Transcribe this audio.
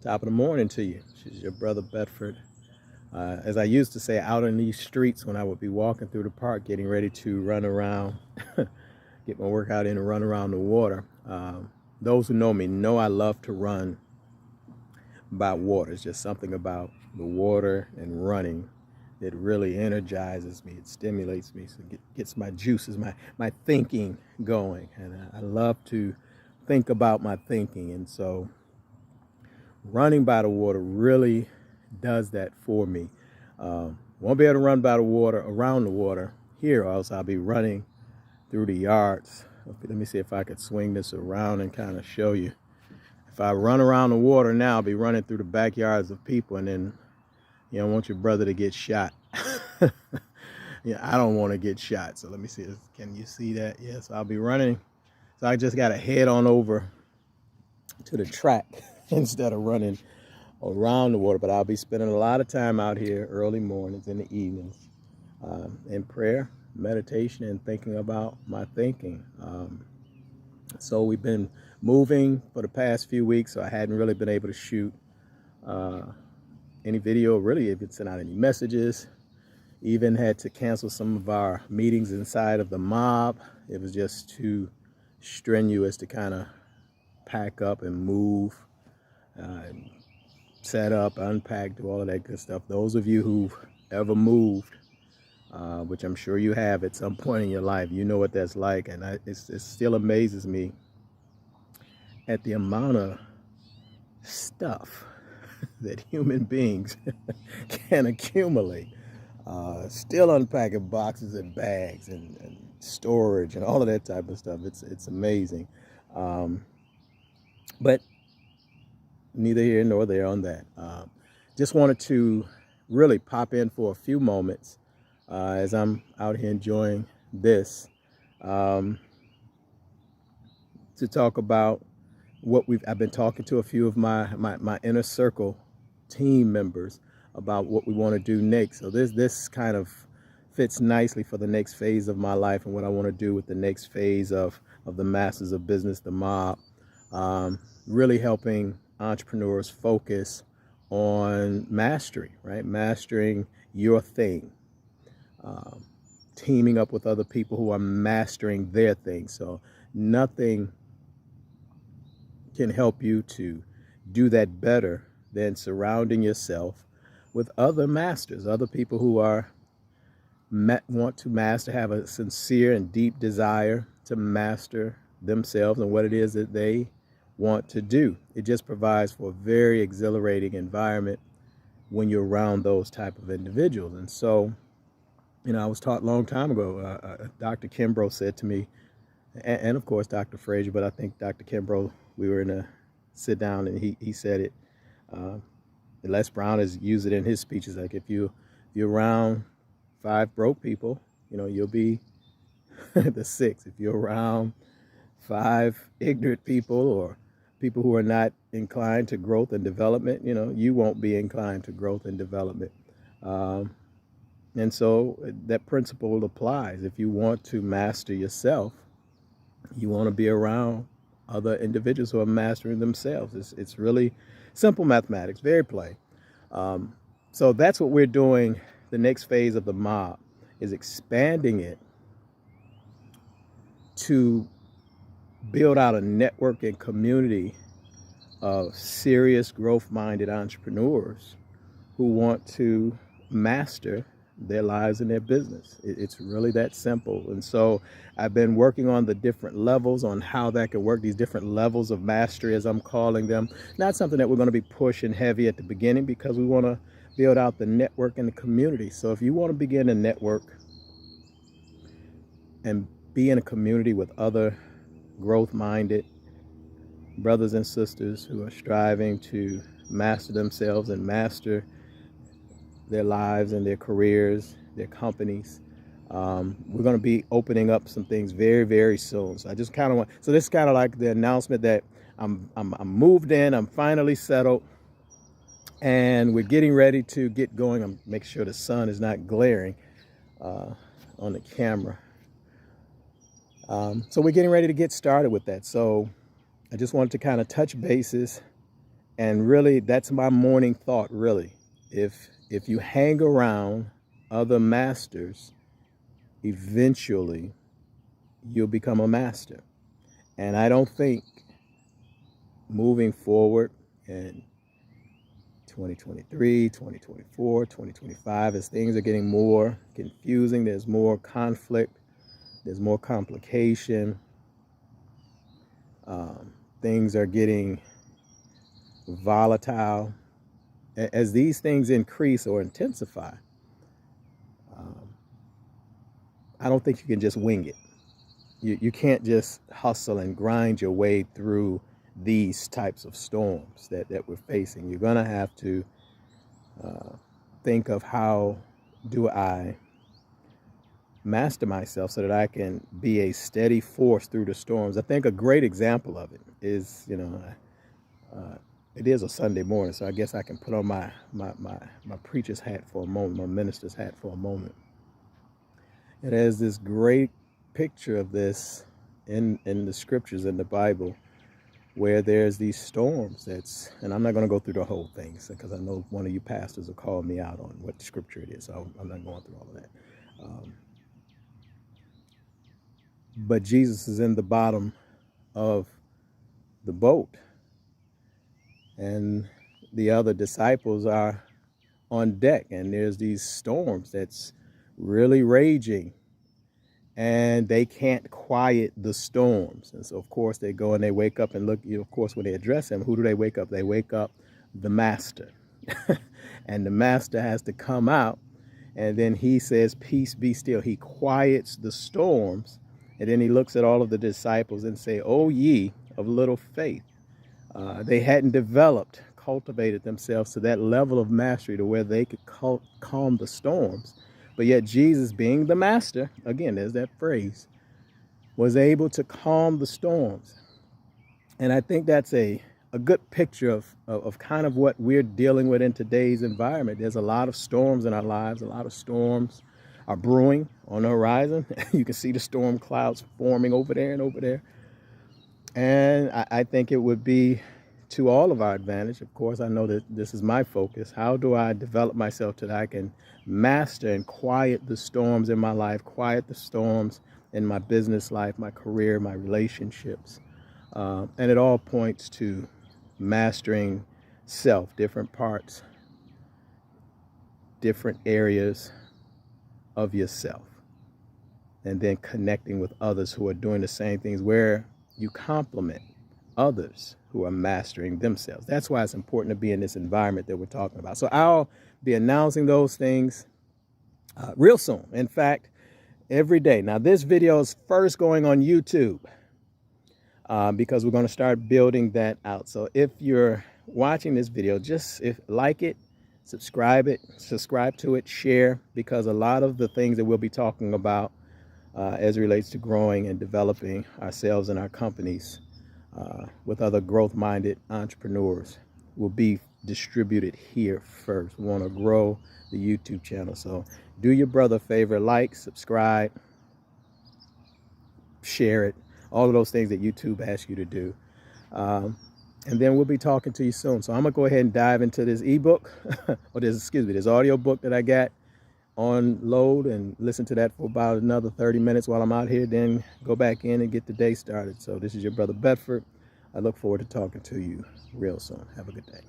Top of the morning to you. This is your brother Bedford. As I used to say, out in these streets when I would be walking through the park getting ready to run around, get my workout in and run around the water. Those who know me know I love to run by water. It's just something about the water and running that really energizes me. It stimulates me, so it gets my juices, my thinking going. And I love to think about my thinking. And so running by the water really does that for me. Won't be able to run by the water, around the water here, or else I'll be running through the yards. Let me see if I could swing this around and kind of show you. If I run around the water now, I'll be running through the backyards of people, and then you don't want your brother to get shot. Yeah, I don't want to get shot. So let me see. Can you see that? Yes, I'll be running. So I just got to head on over to the track instead of running around the water. But I'll be spending a lot of time out here early mornings and the evenings in prayer, meditation, and thinking about my thinking. So we've been moving for the past few weeks, so I hadn't really been able to shoot any video, really, if it's sent out any messages. Even had to cancel some of our meetings inside of the mob. It was just too strenuous to kind of pack up and move, set up, unpack, do all of that good stuff. Those of you who've ever moved, which I'm sure you have at some point in your life, you know what that's like. And it still amazes me at the amount of stuff that human beings can accumulate. Still unpacking boxes and bags and storage and all of that type of stuff. It's amazing. But neither here nor there on that. Just wanted to really pop in for a few moments as I'm out here enjoying this to talk about what I've been talking to a few of my inner circle team members about what we want to do next. So this kind of fits nicely for the next phase of my life and what I want to do with the next phase of the Masters of Business, the mob. Really helping entrepreneurs focus on mastery, right? Mastering your thing. Teaming up with other people who are mastering their thing. So nothing can help you to do that better than surrounding yourself with other masters, other people who want to master, have a sincere and deep desire to master themselves and what it is that they want to do. It just provides for a very exhilarating environment when you're around those type of individuals. And so, I was taught a long time ago, Dr. Kimbrough said to me, and of course Dr. Frazier, but I think Dr. Kimbrough, we were in a sit down and he said it. Les Brown has used it in his speeches. Like if you're around 5 broke people, you'll be the 6th. If you're around 5 ignorant people or people who are not inclined to growth and development, you won't be inclined to growth and development. And so that principle applies. If you want to master yourself, you want to be around other individuals who are mastering themselves. It's really simple mathematics, very plain. So that's what we're doing. The next phase of the mob is expanding it to build out a network and community of serious growth-minded entrepreneurs who want to master their lives and their business. It's really that simple. And so I've been working on the different levels on how that can work, these different levels of mastery, as I'm calling them. Not something that we're going to be pushing heavy at the beginning, because we want to build out the network and the community. So if you want to begin a network and be in a community with other growth-minded brothers and sisters who are striving to master themselves and master their lives and their careers, their companies, we're going to be opening up some things very, very soon. So I just kind of want, so this is kind of like the announcement that I'm moved in, I'm finally settled, and we're getting ready to get going. I'm making sure the sun is not glaring on the camera. So we're getting ready to get started with that. So I just wanted to kind of touch bases And really, that's my morning thought, really. If you hang around other masters, eventually you'll become a master. And I don't think moving forward in 2023, 2024, 2025, as things are getting more confusing, there's more conflict, there's more complication, things are getting volatile. As these things increase or intensify, I don't think you can just wing it. You can't just hustle and grind your way through these types of storms that we're facing. You're going to have to think of, how do I master myself so that I can be a steady force through the storms? I think a great example of it is, it is a Sunday morning, so I guess I can put on my preacher's hat for a moment, my minister's hat for a moment. It has this great picture of this in the scriptures in the Bible, where there's these storms and I'm not going to go through the whole thing, because I know one of you pastors will call me out on what scripture it is, so I'm not going through all of that. But Jesus is in the bottom of the boat, and the other disciples are on deck, and there's these storms that's really raging, and they can't quiet the storms. And so, of course, they go and they wake up and look, of course, when they address him, who do they wake up? They wake up the master. And the master has to come out, and then he says, "Peace, be still." He quiets the storms, and then he looks at all of the disciples and say, "O ye of little faith." They hadn't cultivated themselves to that level of mastery to where they could calm the storms. But yet Jesus, being the master, again, there's that phrase, was able to calm the storms. And I think that's a good picture of kind of what we're dealing with in today's environment. There's a lot of storms in our lives. A lot of storms are brewing on the horizon. You can see the storm clouds forming over there and over there. And I think it would be to all of our advantage. Of course, I know that this is my focus. How do I develop myself so that I can master and quiet the storms in my life, quiet the storms in my business life, my career, my relationships? And it all points to mastering self, different parts, different areas of yourself, and then connecting with others who are doing the same things, where you complement others who are mastering themselves. That's why it's important to be in this environment that we're talking about. So I'll be announcing those things real soon. In fact, every day. Now, this video is first going on YouTube because we're going to start building that out. So if you're watching this video, just like it, subscribe to it, share, because a lot of the things that we'll be talking about as it relates to growing and developing ourselves and our companies with other growth-minded entrepreneurs will be distributed here first. We want to grow the YouTube channel. So do your brother a favor, like, subscribe, share it, all of those things that YouTube asks you to do. And then we'll be talking to you soon. So I'm going to go ahead and dive into this ebook, or this audio book that I got on load, and listen to that for about another 30 minutes while I'm out here, then go back in and get the day started. So this is your brother Bedford. I look forward to talking to you real soon. Have a good day.